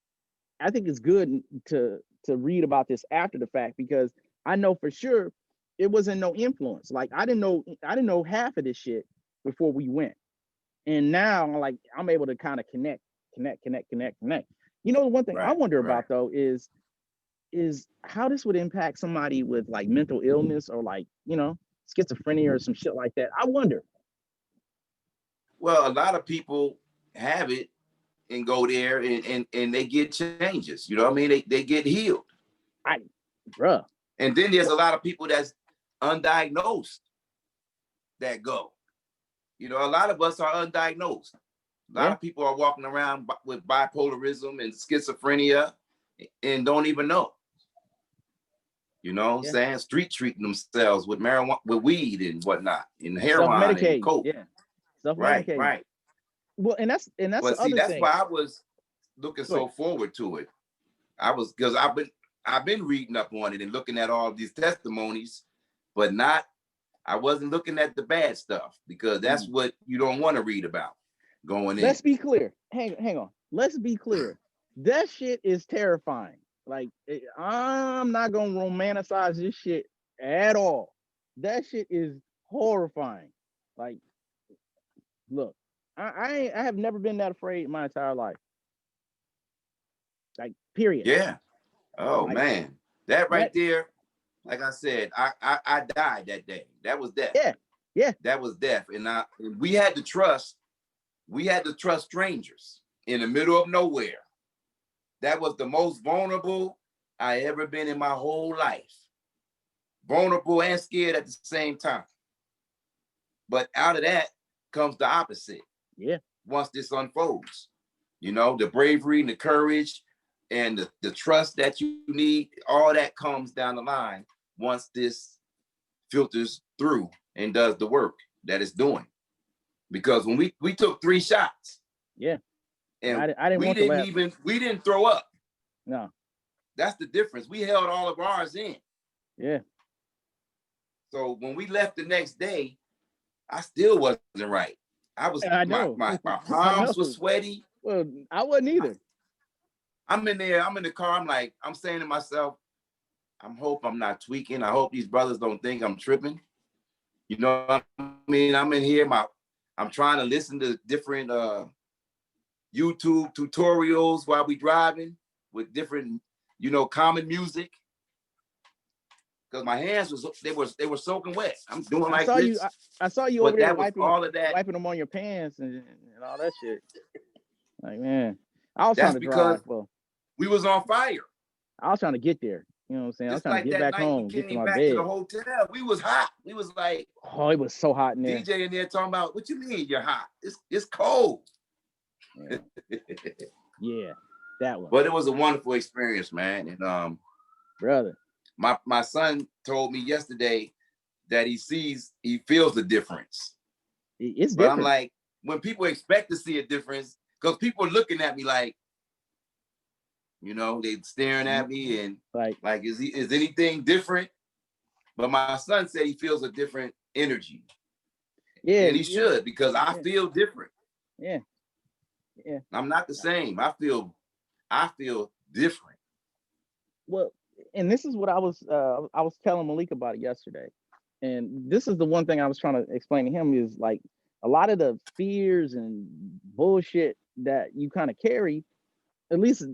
[SPEAKER 1] I think it's good to read about this after the fact because I know for sure it wasn't no influence. Like I didn't know half of this shit before we went, and now like I'm able to kind of connect. One thing I
[SPEAKER 2] Right.
[SPEAKER 1] wonder
[SPEAKER 2] Right.
[SPEAKER 1] about though is how this would impact somebody with like mental illness or like schizophrenia or some shit like that. I wonder.
[SPEAKER 2] Well, a lot of people have it and go there and they get changes. You know what I mean? They get healed.
[SPEAKER 1] I, bruh.
[SPEAKER 2] And then there's a lot of people that's undiagnosed that go. You know, a lot of us are undiagnosed. A lot
[SPEAKER 1] Yeah,
[SPEAKER 2] of people are walking around with bipolarism and schizophrenia and don't even know. You know what I'm
[SPEAKER 1] yeah.
[SPEAKER 2] saying? Street treating themselves with marijuana, with weed and whatnot, and
[SPEAKER 1] Self
[SPEAKER 2] heroin and
[SPEAKER 1] medicating.
[SPEAKER 2] coke.
[SPEAKER 1] Yeah, self
[SPEAKER 2] Right,
[SPEAKER 1] medicating.
[SPEAKER 2] right.
[SPEAKER 1] Well, and that's the
[SPEAKER 2] But see,
[SPEAKER 1] other
[SPEAKER 2] that's
[SPEAKER 1] thing.
[SPEAKER 2] why I was looking
[SPEAKER 1] Go ahead.
[SPEAKER 2] so forward to it. I was because I've been reading up on it and looking at all these testimonies, but I wasn't looking at the bad stuff because that's
[SPEAKER 1] Mm.
[SPEAKER 2] what you don't want to read about going in.
[SPEAKER 1] Let's be clear. Hang on. Let's be clear. That shit is terrifying. Like I'm not gonna romanticize this shit at all. That shit is horrifying. Like, look, I have never been that afraid in my entire life. Like, period.
[SPEAKER 2] Yeah. Oh
[SPEAKER 1] Like
[SPEAKER 2] man, that right
[SPEAKER 1] that.
[SPEAKER 2] there. Like I said, I died that day. That was death.
[SPEAKER 1] Yeah, yeah,
[SPEAKER 2] That was death, and we had to trust. We had to trust strangers in the middle of nowhere. That was the most vulnerable I ever been in my whole life. vulnerable and scared at the same time. But out of that comes the opposite.
[SPEAKER 1] Yeah.
[SPEAKER 2] Once this unfolds, you know, the bravery and the courage and the trust that you need, all that comes down the line once this filters through and does the work that it's doing. Because when we took 3 shots,
[SPEAKER 1] yeah,
[SPEAKER 2] and
[SPEAKER 1] I didn't want to laugh.
[SPEAKER 2] We didn't throw up.
[SPEAKER 1] No.
[SPEAKER 2] That's the difference. We held all of ours in.
[SPEAKER 1] Yeah.
[SPEAKER 2] So when we left the next day, I still wasn't right.
[SPEAKER 1] I know.
[SPEAKER 2] My palms were sweaty.
[SPEAKER 1] Well, I wasn't either.
[SPEAKER 2] I'm in there, I'm in the car, I'm saying to myself, I hope I'm not tweaking. I hope these brothers don't think I'm tripping. You know what I mean? I'm in here, I'm trying to listen to different YouTube tutorials while we driving with different, you know, common music. Because my hands they were soaking wet. I'm doing like this.
[SPEAKER 1] I saw you over there wiping them on your pants and all that shit. Like, man, I was trying to drive. Well,
[SPEAKER 2] we was on fire.
[SPEAKER 1] I was trying to get there. You know what I'm saying? I was trying to get back home, get to my bed.
[SPEAKER 2] To the hotel. We was hot. We was like,
[SPEAKER 1] oh, it was so hot in there.
[SPEAKER 2] DJ in there talking about, what you mean you're hot? It's cold.
[SPEAKER 1] Yeah, yeah, that one.
[SPEAKER 2] But it was a wonderful experience, man. And
[SPEAKER 1] brother,
[SPEAKER 2] my son told me yesterday that he feels the difference.
[SPEAKER 1] It's
[SPEAKER 2] but
[SPEAKER 1] different.
[SPEAKER 2] I'm like, when people expect to see a difference, because people are looking at me like, you know, they staring at me and like is anything different? But my son said he feels a different energy.
[SPEAKER 1] Yeah,
[SPEAKER 2] and he should, because I feel different.
[SPEAKER 1] Yeah, yeah.
[SPEAKER 2] I'm not the same. I feel different.
[SPEAKER 1] Well, and this is what I was telling Malik about it yesterday, and this is the one thing I was trying to explain to him is like a lot of the fears and bullshit that you kind of carry. At least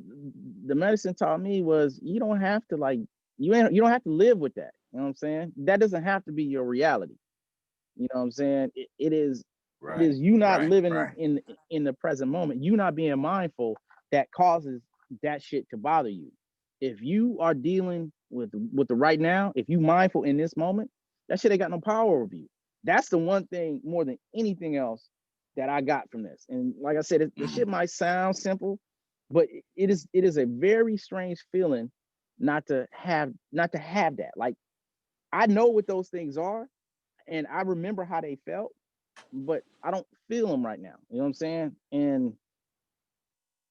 [SPEAKER 1] the medicine taught me was you don't have to you don't have to live with that. You know what I'm saying? That doesn't have to be your reality. You know what I'm saying? It is you not living in the present moment. You not being mindful that causes that shit to bother you. If you are dealing with the right now, if you mindful in this moment, that shit ain't got no power over you. That's the one thing more than anything else that I got from this. And like I said, the shit might sound simple, but it is a very strange feeling not to have that. Like, I know what those things are, and I remember how they felt, but I don't feel them right now. You know what I'm saying? And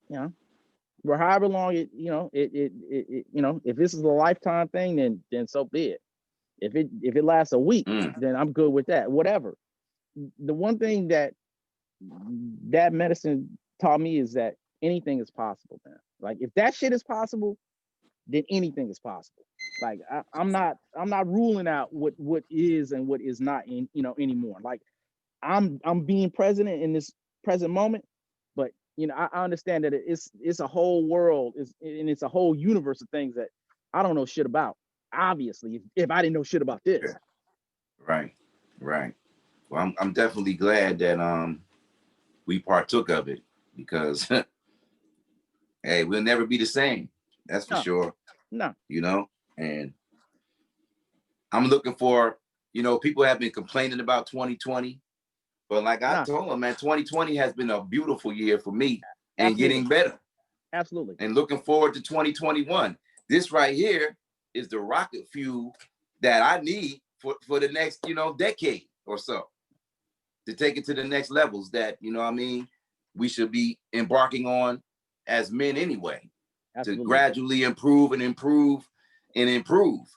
[SPEAKER 1] you know, for however long it you know, if this is a lifetime thing, then so be it. If it lasts a week, then I'm good with that. Whatever. The one thing that medicine taught me is that anything is possible, man. Like, if that shit is possible, then anything is possible. Like, I'm not ruling out what is and what is not in, you know, anymore. Like, I'm being present in this present moment, but you know, I understand that it's a whole world, and it's a whole universe of things that I don't know shit about. Obviously, if I didn't know shit about this.
[SPEAKER 2] Right. Well, I'm definitely glad that we partook of it, because hey, we'll never be the same. That's for sure.
[SPEAKER 1] No.
[SPEAKER 2] You know, and I'm looking for, you know, people have been complaining about 2020, but like I told them, man, 2020 has been a beautiful year for me and getting better.
[SPEAKER 1] Absolutely.
[SPEAKER 2] And looking forward to 2021. This right here is the rocket fuel that I need for the next, you know, decade or so, to take it to the next levels that, you know what I mean, we should be embarking on as men anyway. Absolutely. To gradually improve and improve and improve.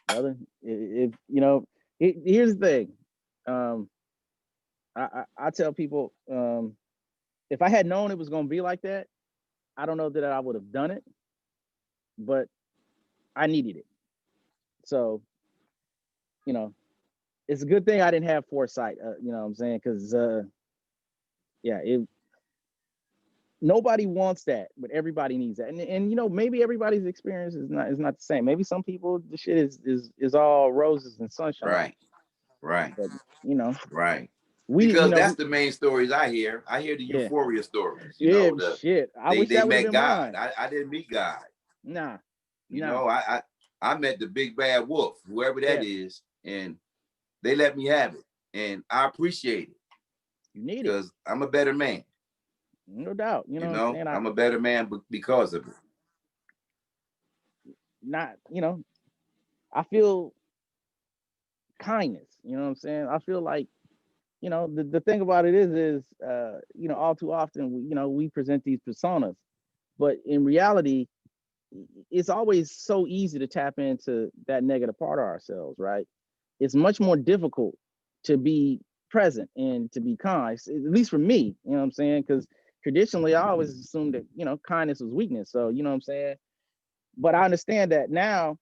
[SPEAKER 1] Brother, if you know, here's the thing. I tell people, if I had known it was gonna be like that, I don't know that I would have done it, but I needed it. So, you know, it's a good thing I didn't have foresight. You know what I'm saying? Because nobody wants that, but everybody needs that. And you know, maybe everybody's experience is not the same. Maybe some people, the shit is all roses and sunshine.
[SPEAKER 2] Right.
[SPEAKER 1] But, you know.
[SPEAKER 2] Right. Because that's the main stories I hear. I hear the euphoria stories. You know,
[SPEAKER 1] shit. I wish
[SPEAKER 2] they
[SPEAKER 1] that would have
[SPEAKER 2] met
[SPEAKER 1] been
[SPEAKER 2] God.
[SPEAKER 1] mine.
[SPEAKER 2] I didn't meet God.
[SPEAKER 1] Nah.
[SPEAKER 2] You know, I I met the big bad wolf, whoever that is, and they let me have it. And I appreciate it.
[SPEAKER 1] You need it.
[SPEAKER 2] Because I'm a better man.
[SPEAKER 1] No doubt. You know what I'm saying?
[SPEAKER 2] I'm a better man because of it.
[SPEAKER 1] Not, I feel kindness. You know what I'm saying? I feel like, the thing about it is, all too often, we present these personas, but in reality, it's always so easy to tap into that negative part of ourselves, right? It's much more difficult to be present and to be kind, at least for me, you know what I'm saying? Because traditionally, I always assumed that, kindness was weakness. So, you know what I'm saying? But I understand that now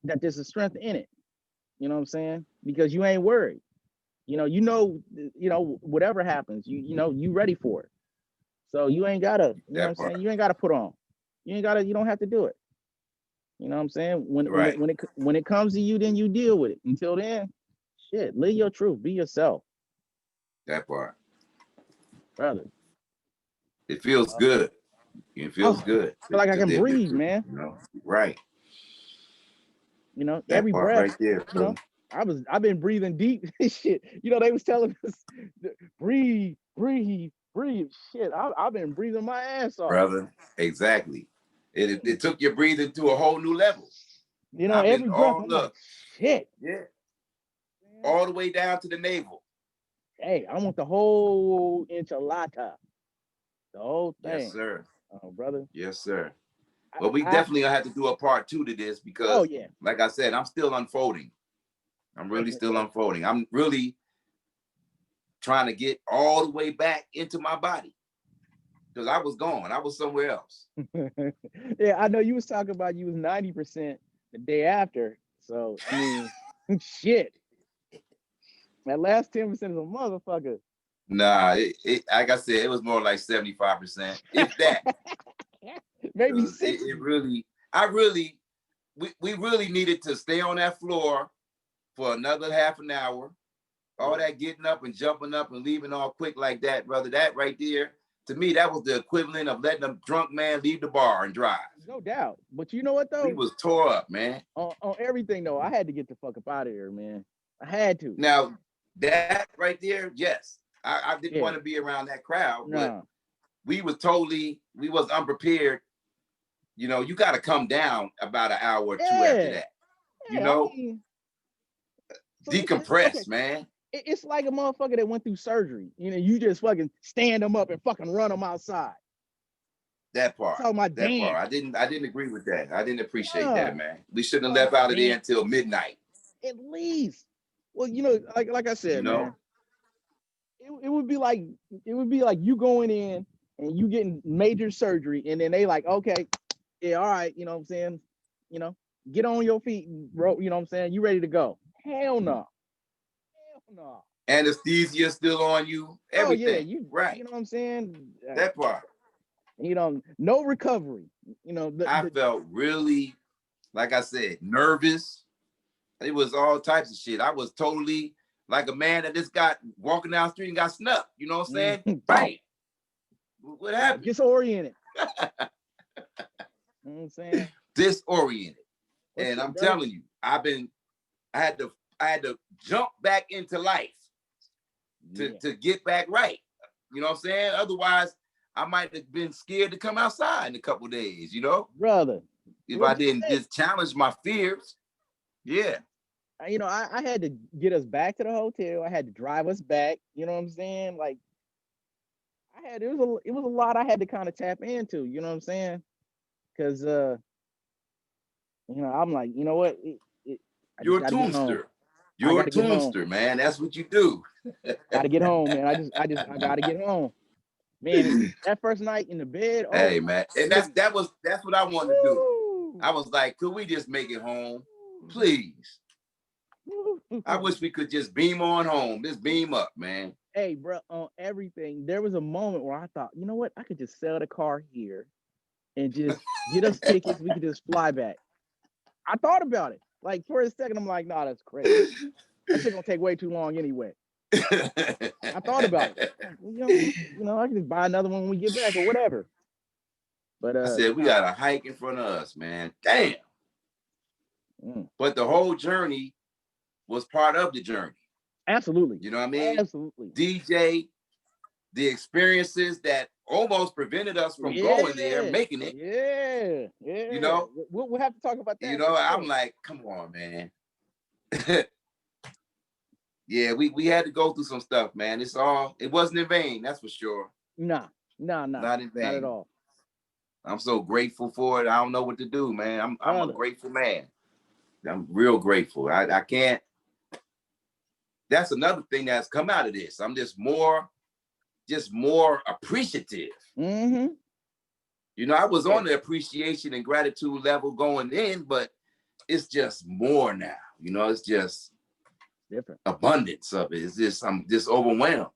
[SPEAKER 1] that there's a strength in it, you know what I'm saying? Because you ain't worried. Whatever happens, you ready for it. So you ain't gotta, you know what I'm saying? You ain't gotta put on. You don't have to do it. You know what I'm saying? When it comes to you, then you deal with it. Until then, shit, live your truth, be yourself.
[SPEAKER 2] That part.
[SPEAKER 1] Brother.
[SPEAKER 2] It feels good. It feels good.
[SPEAKER 1] I feel like I can breathe, man.
[SPEAKER 2] Right.
[SPEAKER 1] That
[SPEAKER 2] every
[SPEAKER 1] breath
[SPEAKER 2] right there.
[SPEAKER 1] I've been breathing deep. Shit. They was telling us breathe. Shit. I've been breathing my ass off.
[SPEAKER 2] Brother. Exactly. It took your breathing to a whole new level.
[SPEAKER 1] Every breath I'm like, shit.
[SPEAKER 2] Yeah. All the way down to the navel.
[SPEAKER 1] Hey, I want the whole enchilada. The whole thing.
[SPEAKER 2] Yes, sir.
[SPEAKER 1] Oh, brother.
[SPEAKER 2] Yes, sir. Well, we definitely gonna have to do a part 2 to this because, like I said, I'm still unfolding. I'm really still unfolding. I'm really trying to get all the way back into my body because I was gone. I was somewhere else.
[SPEAKER 1] Yeah, I know you was talking about you was 90% the day after. So, I mean, shit. That last 10% is a motherfucker.
[SPEAKER 2] Nah, like I said, it was more like 75%, if that.
[SPEAKER 1] Maybe
[SPEAKER 2] 60. We really needed to stay on that floor for another half an hour. All that getting up and jumping up and leaving all quick like that, brother, that right there, to me, that was the equivalent of letting a drunk man leave the bar and drive.
[SPEAKER 1] No doubt. But you know what, though?
[SPEAKER 2] We was tore up, man.
[SPEAKER 1] On everything, though, I had to get the fuck up out of here, man. I had to.
[SPEAKER 2] Now, that right there, yes. I didn't want to be around that crowd, but we was unprepared. You got to come down about an hour or two after that. Decompress, man.
[SPEAKER 1] It's like a motherfucker that went through surgery. You just fucking stand them up and fucking run them outside.
[SPEAKER 2] That part. Part. I didn't agree with that. I didn't appreciate that, man. We shouldn't have left out of there until midnight.
[SPEAKER 1] At least. Well, like I said, man. It would be like you going in and you getting major surgery, and then they like, okay, yeah, all right, you know what I'm saying? Get on your feet and roll, you know what I'm saying? You ready to go? Hell no.
[SPEAKER 2] Anesthesia still on you. Everything.
[SPEAKER 1] You
[SPEAKER 2] right.
[SPEAKER 1] You know what I'm saying?
[SPEAKER 2] That part.
[SPEAKER 1] No recovery.
[SPEAKER 2] I felt really, like I said, nervous. It was all types of shit. I was totally like a man that just got walking down the street and got snuffed. You know what I'm saying? Right. What happened?
[SPEAKER 1] Disoriented. You know what I'm saying?
[SPEAKER 2] Disoriented. And I'm telling you, I had to jump back into life to get back right. You know what I'm saying? Otherwise, I might have been scared to come outside in a couple of days,
[SPEAKER 1] Brother.
[SPEAKER 2] If I didn't just challenge my fears. Yeah.
[SPEAKER 1] I had to get us back to the hotel. I had to drive us back. You know what I'm saying? Like, it was a lot I had to kind of tap into. You know what I'm saying? Because I'm like, you know what?
[SPEAKER 2] You're a tombster. You're a tombster, man. That's what you do.
[SPEAKER 1] Gotta get home, man. I gotta get home. Man, that first night in the bed.
[SPEAKER 2] Hey, man. And that's what I wanted to do. I was like, could we just make it home? Please. I wish we could just beam on home. Just beam up, man.
[SPEAKER 1] Hey, bro, on everything. There was a moment where I thought, you know what? I could just sell the car here and just get us tickets. We could just fly back. I thought about it. Like, for a second, I'm like, nah, that's crazy. That shit gonna take way too long anyway. I thought about it. I can just buy another one when we get back or whatever. But
[SPEAKER 2] I said, we got a hike in front of us, man. Damn. but the whole journey was part of the journey.
[SPEAKER 1] Absolutely.
[SPEAKER 2] You know what I mean?
[SPEAKER 1] Absolutely.
[SPEAKER 2] DJ, the experiences that almost prevented us from going there, making it.
[SPEAKER 1] Yeah.
[SPEAKER 2] You know?
[SPEAKER 1] We'll have to talk about that.
[SPEAKER 2] You know, I'm like, come on, man. Yeah, we had to go through some stuff, man. It wasn't in vain, that's for sure.
[SPEAKER 1] No. Not in vain. Not at all.
[SPEAKER 2] I'm so grateful for it. I don't know what to do, man. I'm a grateful man. I'm real grateful. I can't. That's another thing that's come out of this. I'm just more appreciative.
[SPEAKER 1] Mm-hmm.
[SPEAKER 2] You know, I was on the appreciation and gratitude level going in, but it's just more now. You know, it's just
[SPEAKER 1] different
[SPEAKER 2] abundance of it. It's just I'm just overwhelmed.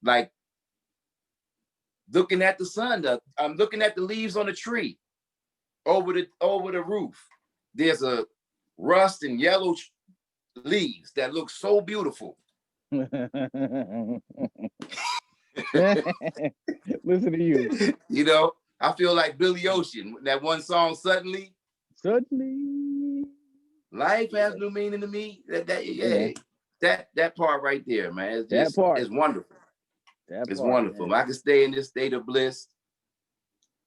[SPEAKER 2] Like looking at the sun, I'm looking at the leaves on the tree over the roof. There's a rust and yellow leaves that look so beautiful.
[SPEAKER 1] Listen to you.
[SPEAKER 2] You know, I feel like Billy Ocean, that one song, Suddenly. Life has new meaning to me. That part right there, man. It's just, it's wonderful. It's wonderful. Man. I can stay in this state of bliss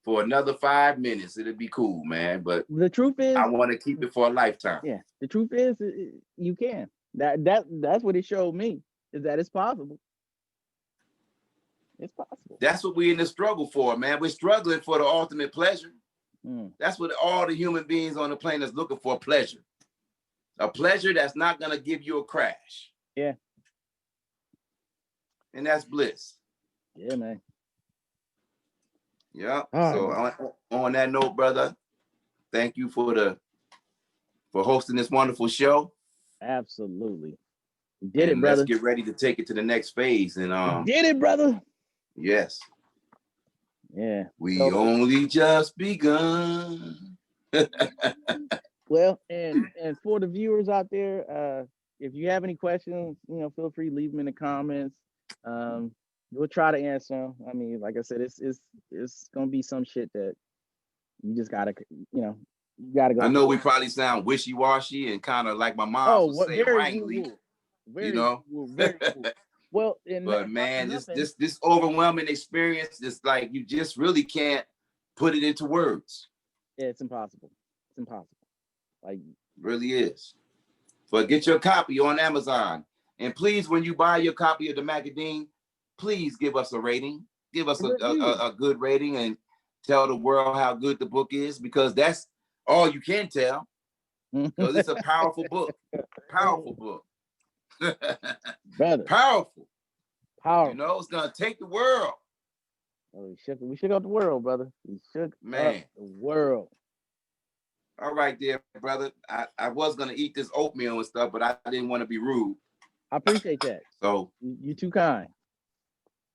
[SPEAKER 2] for another 5 minutes. It'll be cool, man. But
[SPEAKER 1] the truth is,
[SPEAKER 2] I want to keep it for a lifetime.
[SPEAKER 1] Yeah, the truth is, you can. That's what it showed me, is that it's possible. It's possible.
[SPEAKER 2] That's what we're in the struggle for, man. We're struggling for the ultimate pleasure. That's what all the human beings on the planet is looking for, pleasure. A pleasure that's not going to give you a crash.
[SPEAKER 1] Yeah.
[SPEAKER 2] And that's bliss.
[SPEAKER 1] Yeah, man.
[SPEAKER 2] Yeah. So on that note, brother, thank you for hosting this wonderful show.
[SPEAKER 1] Absolutely. You did it, brother.
[SPEAKER 2] Let's get ready to take it to the next phase. And
[SPEAKER 1] you did it, brother.
[SPEAKER 2] Yes.
[SPEAKER 1] Yeah.
[SPEAKER 2] We only just begun.
[SPEAKER 1] Well, and for the viewers out there, if you have any questions, feel free to leave them in the comments. We'll try to answer them. I mean, like I said, it's gonna be some shit that you just gotta, you gotta go.
[SPEAKER 2] I know we probably sound wishy-washy and kind of like my mom would say, wrangly.
[SPEAKER 1] Very cool. Well,
[SPEAKER 2] but man, this overwhelming experience is like you just really can't put it into words.
[SPEAKER 1] Yeah, it's impossible. It's impossible. Like,
[SPEAKER 2] it really is. But get your copy on Amazon. And please, when you buy your copy of the Makkadeen, please give us a rating. Give us a good rating and tell the world how good the book is, because that's all you can tell. Because it's a powerful book. Powerful book.
[SPEAKER 1] Brother.
[SPEAKER 2] Powerful.
[SPEAKER 1] Powerful.
[SPEAKER 2] You know, it's going to take the world.
[SPEAKER 1] Oh, we shook out the world, brother. We shook up the world.
[SPEAKER 2] All right there, brother. I was going to eat this oatmeal and stuff, but I didn't want to be rude.
[SPEAKER 1] I appreciate that.
[SPEAKER 2] So
[SPEAKER 1] you're too kind.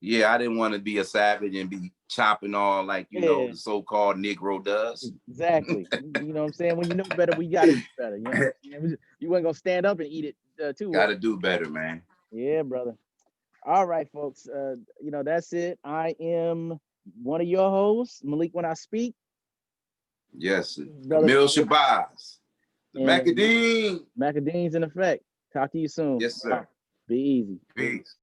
[SPEAKER 2] Yeah, I didn't want to be a savage and be chopping all like, you know, the so-called Negro does.
[SPEAKER 1] Exactly. You know what I'm saying? When you know better, we got to do better. You know? You wasn't going to stand up and eat it too.
[SPEAKER 2] Got to do better, man.
[SPEAKER 1] Yeah, brother. All right, folks. That's it. I am one of your hosts, Malik When I Speak.
[SPEAKER 2] Yes, Camille Shabazz. The Makkadeen.
[SPEAKER 1] Makkadeen's in effect. Talk to you soon.
[SPEAKER 2] Yes, sir.
[SPEAKER 1] Be easy.
[SPEAKER 2] Peace.